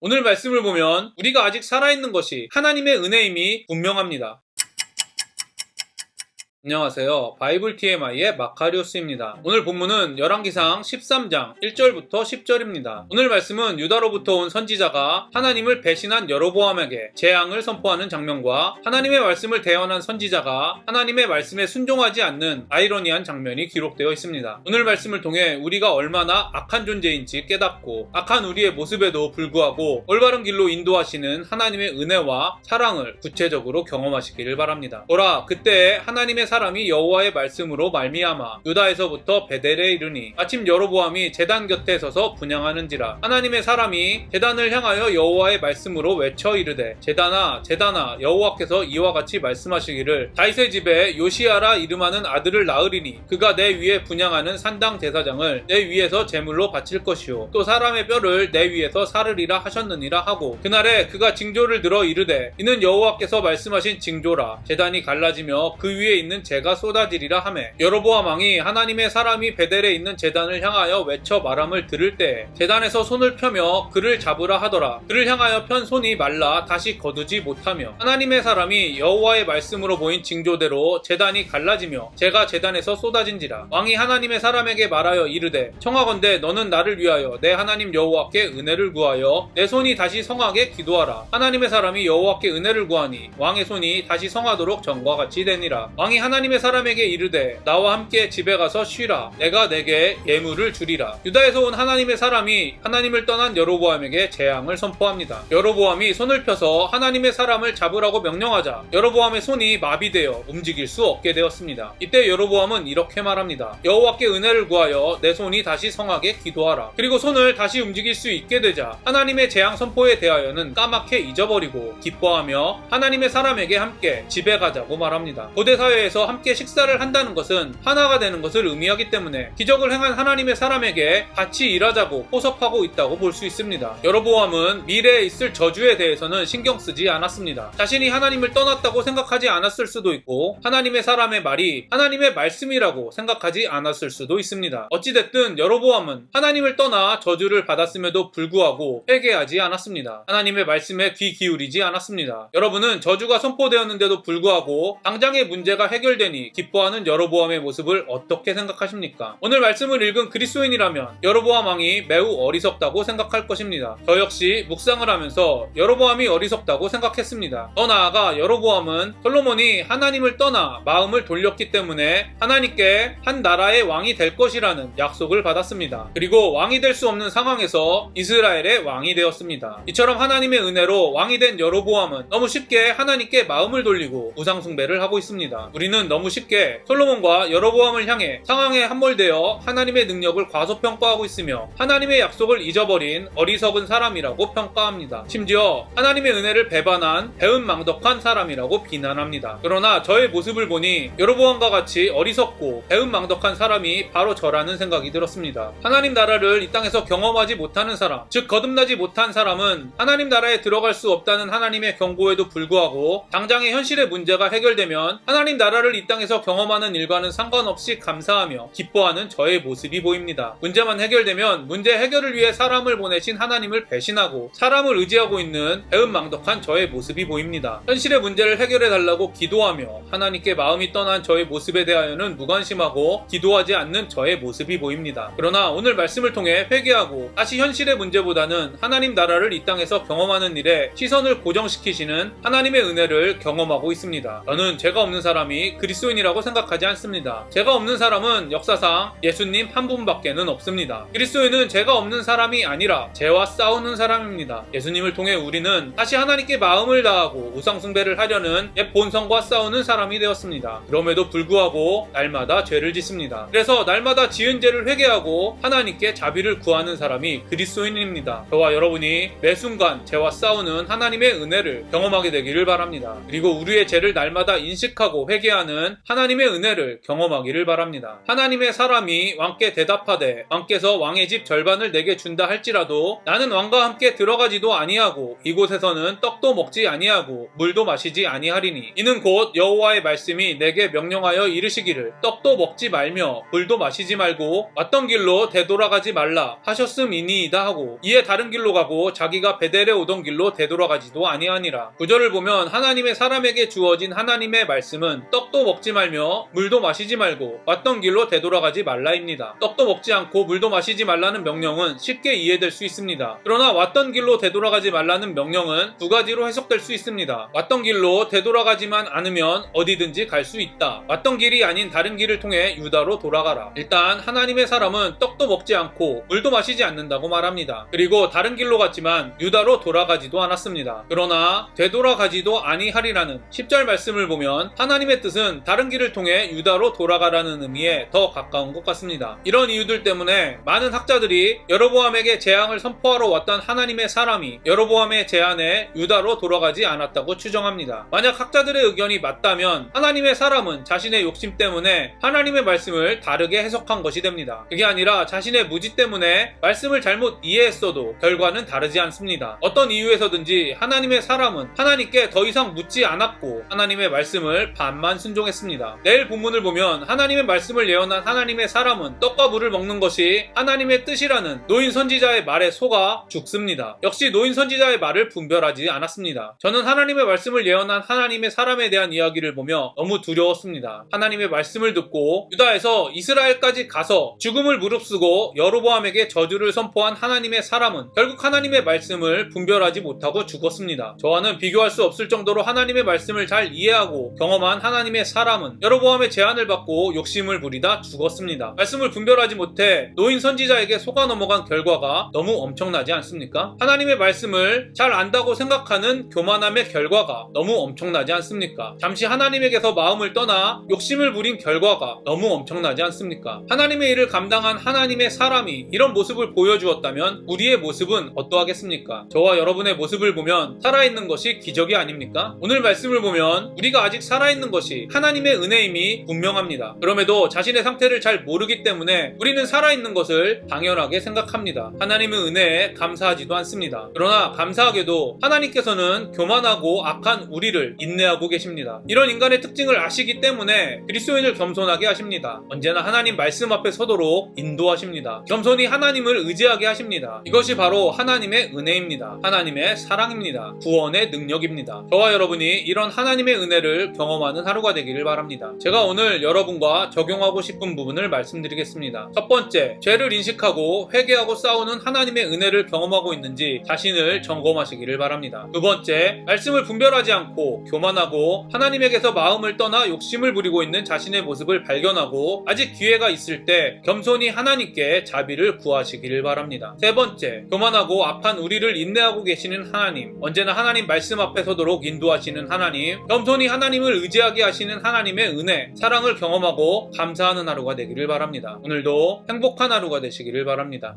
오늘 말씀을 보면 우리가 아직 살아있는 것이 하나님의 은혜임이 분명합니다. 안녕하세요. 바이블 TMI의 마카리오스입니다. 오늘 본문은 열왕기상 13장 1절부터 10절입니다. 오늘 말씀은 유다로부터 온 선지자가 하나님을 배신한 여로보암에게 재앙을 선포하는 장면과 하나님의 말씀을 대언한 선지자가 하나님의 말씀에 순종하지 않는 아이러니한 장면이 기록되어 있습니다. 오늘 말씀을 통해 우리가 얼마나 악한 존재인지 깨닫고 악한 우리의 모습에도 불구하고 올바른 길로 인도하시는 하나님의 은혜와 사랑을 구체적으로 경험하시기를 바랍니다. 보라, 그때 하나님의 사람이 여호와의 말씀으로 말미암아 유다에서부터 베델에 이르니 마침 여로보암이 제단 곁에 서서 분향하는지라. 하나님의 사람이 제단을 향하여 여호와의 말씀으로 외쳐 이르되 제단아 제단아 여호와께서 이와 같이 말씀하시기를 다윗의 집에 요시아라 이름하는 아들을 낳으리니 그가 내 위에 분향하는 산당 제사장을 내 위에서 제물로 바칠 것이요 또 사람의 뼈를 내 위에서 사르리라 하셨느니라 하고 그날에 그가 징조를 들어 이르되 이는 여호와께서 말씀하신 징조라. 제단이 갈라지며 그 위에 있는 재가 쏟아지리라 하매 여로보암 왕이 하나님의 사람이 베델에 있는 제단을 향하여 외쳐 말함을 들을 때 제단에서 손을 펴며 그를 잡으라 하더라. 그를 향하여 편 손이 말라 다시 거두지 못하며 하나님의 사람이 여호와의 말씀으로 보인 징조대로 제단이 갈라지며 재가 제단에서 쏟아진지라. 왕이 하나님의 사람에게 말하여 이르되 청하건대 너는 나를 위하여 내 하나님 여호와께 은혜를 구하여 내 손이 다시 성하게 기도하라. 하나님의 사람이 여호와께 은혜를 구하니 왕의 손이 다시 성하도록 전과 같이 되니라. 왕이 하나님의 사람에게 이르되 나와 함께 집에 가서 쉬라. 내가 내게 예물을 주리라. 유다에서 온 하나님의 사람이 하나님을 떠난 여로보암에게 재앙을 선포합니다. 여로보암이 손을 펴서 하나님의 사람을 잡으라고 명령하자 여로보암의 손이 마비되어 움직일 수 없게 되었습니다. 이때 여로보암은 이렇게 말합니다. 여호와께 은혜를 구하여 내 손이 다시 성하게 기도하라. 그리고 손을 다시 움직일 수 있게 되자 하나님의 재앙 선포에 대하여는 까맣게 잊어버리고 기뻐하며 하나님의 사람에게 함께 집에 가자고 말합니다. 고대 사회에서 함께 식사를 한다는 것은 하나가 되는 것을 의미하기 때문에 기적을 행한 하나님의 사람에게 같이 일하자고 포섭하고 있다고 볼 수 있습니다. 여로보암은 미래에 있을 저주에 대해서는 신경 쓰지 않았습니다. 자신이 하나님을 떠났다고 생각하지 않았을 수도 있고 하나님의 사람의 말이 하나님의 말씀이라고 생각하지 않았을 수도 있습니다. 어찌됐든 여로보암은 하나님을 떠나 저주를 받았음에도 불구하고 회개하지 않았습니다. 하나님의 말씀에 귀 기울이지 않았습니다. 여러분은 저주가 선포되었는데도 불구하고 당장의 문제가 해결되니 기뻐하는 여로보암의 모습을 어떻게 생각하십니까? 오늘 말씀을 읽은 그리스도인이라면 여로보암 왕이 매우 어리석다고 생각할 것입니다. 저 역시 묵상을 하면서 여로보암이 어리석다고 생각했습니다. 더 나아가 여로보암은 솔로몬이 하나님을 떠나 마음을 돌렸기 때문에 하나님께 한 나라의 왕이 될 것이라는 약속을 받았습니다. 그리고 왕이 될 수 없는 상황에서 이스라엘의 왕이 되었습니다. 이처럼 하나님의 은혜로 왕이 된 여로보암은 너무 쉽게 하나님께 마음을 돌리고 우상 숭배를 하고 있습니다. 우리는 너무 쉽게 솔로몬과 여로보암을 향해 상황에 함몰되어 하나님의 능력을 과소평가하고 있으며 하나님의 약속을 잊어버린 어리석은 사람이라고 평가합니다. 심지어 하나님의 은혜를 배반한 배은망덕한 사람이라고 비난합니다. 그러나 저의 모습을 보니 여로보암과 같이 어리석고 배은망덕한 사람이 바로 저라는 생각이 들었습니다. 하나님 나라를 이 땅에서 경험하지 못하는 사람, 즉 거듭나지 못한 사람은 하나님 나라에 들어갈 수 없다는 하나님의 경고에도 불구하고 당장의 현실의 문제가 해결되면 하나님 나라를 이 땅에서 경험하는 일과는 상관없이 감사하며 기뻐하는 저의 모습이 보입니다. 문제만 해결되면 문제 해결을 위해 사람을 보내신 하나님을 배신하고 사람을 의지하고 있는 배은망덕한 저의 모습이 보입니다. 현실의 문제를 해결해달라고 기도하며 하나님께 마음이 떠난 저의 모습에 대하여는 무관심하고 기도하지 않는 저의 모습이 보입니다. 그러나 오늘 말씀을 통해 회개하고 다시 현실의 문제보다는 하나님 나라를 이 땅에서 경험하는 일에 시선을 고정시키시는 하나님의 은혜를 경험하고 있습니다. 저는 죄가 없는 사람이 그리스도인이라고 생각하지 않습니다. 죄가 없는 사람은 역사상 예수님 한 분밖에는 없습니다. 그리스도인은 죄가 없는 사람이 아니라 죄와 싸우는 사람입니다. 예수님을 통해 우리는 다시 하나님께 마음을 다하고 우상숭배를 하려는 옛 본성과 싸우는 사람이 되었습니다. 그럼에도 불구하고 날마다 죄를 짓습니다. 그래서 날마다 지은 죄를 회개하고 하나님께 자비를 구하는 사람이 그리스도인입니다. 저와 여러분이 매 순간 죄와 싸우는 하나님의 은혜를 경험하게 되기를 바랍니다. 그리고 우리의 죄를 날마다 인식하고 회개하며 하는 하나님의 은혜를 경험하기를 바랍니다. 하나님의 사람이 왕께 대답하되 왕께서 왕의 집 절반을 내게 준다 할지라도 나는 왕과 함께 들어가지도 아니하고 이곳에서는 떡도 먹지 아니하고 물도 마시지 아니하리니 이는 곧 여호와의 말씀이 내게 명령하여 이르시기를 떡도 먹지 말며 물도 마시지 말고 왔던 길로 되돌아가지 말라 하셨음이니이다 하고 이에 다른 길로 가고 자기가 베델에 오던 길로 되돌아가지도 아니하니라. 구절을 보면 하나님의 사람에게 주어진 하나님의 말씀은 떡도 먹지 말며 물도 마시지 말고 왔던 길로 되돌아가지 말라입니다. 떡도 먹지 않고 물도 마시지 말라는 명령은 쉽게 이해될 수 있습니다. 그러나 왔던 길로 되돌아가지 말라는 명령은 두 가지로 해석될 수 있습니다. 왔던 길로 되돌아가지만 않으면 어디든지 갈 수 있다. 왔던 길이 아닌 다른 길을 통해 유다로 돌아가라. 일단 하나님의 사람은 떡도 먹지 않고 물도 마시지 않는다고 말합니다. 그리고 다른 길로 갔지만 유다로 돌아가지도 않았습니다. 그러나 되돌아가지도 아니하리라는 10절 말씀을 보면 하나님의 뜻은 다른 길을 통해 유다로 돌아가라는 의미에 더 가까운 것 같습니다. 이런 이유들 때문에 많은 학자들이 여로보암에게 재앙을 선포하러 왔던 하나님의 사람이 여로보암의 제안에 유다로 돌아가지 않았다고 추정합니다. 만약 학자들의 의견이 맞다면 하나님의 사람은 자신의 욕심 때문에 하나님의 말씀을 다르게 해석한 것이 됩니다. 그게 아니라 자신의 무지 때문에 말씀을 잘못 이해했어도 결과는 다르지 않습니다. 어떤 이유에서든지 하나님의 사람은 하나님께 더 이상 묻지 않았고 하나님의 말씀을 반만 순종했습니다. 내일 본문을 보면 하나님의 말씀을 예언한 하나님의 사람은 떡과 물을 먹는 것이 하나님의 뜻이라는 노인 선지자의 말에 속아 죽습니다. 역시 노인 선지자의 말을 분별하지 않았습니다. 저는 하나님의 말씀을 예언한 하나님의 사람에 대한 이야기를 보며 너무 두려웠습니다. 하나님의 말씀을 듣고 유다에서 이스라엘까지 가서 죽음을 무릅쓰고 여로보암에게 저주를 선포한 하나님의 사람은 결국 하나님의 말씀을 분별하지 못하고 죽었습니다. 저와는 비교할 수 없을 정도로 하나님의 말씀을 잘 이해하고 경험한 하나님의 사람은 여로보암의 제안을 받고 욕심을 부리다 죽었습니다. 말씀을 분별하지 못해 노인 선지자에게 속아 넘어간 결과가 너무 엄청나지 않습니까? 하나님의 말씀을 잘 안다고 생각하는 교만함의 결과가 너무 엄청나지 않습니까? 잠시 하나님에게서 마음을 떠나 욕심을 부린 결과가 너무 엄청나지 않습니까? 하나님의 일을 감당한 하나님의 사람이 이런 모습을 보여주었다면 우리의 모습은 어떠하겠습니까? 저와 여러분의 모습을 보면 살아있는 것이 기적이 아닙니까? 오늘 말씀을 보면 우리가 아직 살아있는 것이 하나님의 은혜임이 분명합니다. 그럼에도 자신의 상태를 잘 모르기 때문에 우리는 살아있는 것을 당연하게 생각합니다. 하나님의 은혜에 감사하지도 않습니다. 그러나 감사하게도 하나님께서는 교만하고 악한 우리를 인내하고 계십니다. 이런 인간의 특징을 아시기 때문에 그리스도인을 겸손하게 하십니다. 언제나 하나님 말씀 앞에 서도록 인도하십니다. 겸손히 하나님을 의지하게 하십니다. 이것이 바로 하나님의 은혜입니다. 하나님의 사랑입니다. 구원의 능력입니다. 저와 여러분이 이런 하나님의 은혜를 경험하는 하루가 되기를 바랍니다. 제가 오늘 여러분과 적용하고 싶은 부분을 말씀드리겠습니다. 첫 번째, 죄를 인식하고 회개하고 싸우는 하나님의 은혜를 경험하고 있는지 자신을 점검하시기를 바랍니다. 두 번째, 말씀을 분별하지 않고 교만하고 하나님에게서 마음을 떠나 욕심을 부리고 있는 자신의 모습을 발견하고 아직 기회가 있을 때 겸손히 하나님께 자비를 구하시기를 바랍니다. 세 번째, 교만하고 악한 우리를 인내하고 계시는 하나님, 언제나 하나님 말씀 앞에 서도록 인도하시는 하나님, 겸손히 하나님을 의지하게 하시는 하나님의 은혜, 사랑을 경험하고 감사하는 하루가 되기를 바랍니다. 오늘도 행복한 하루가 되시기를 바랍니다.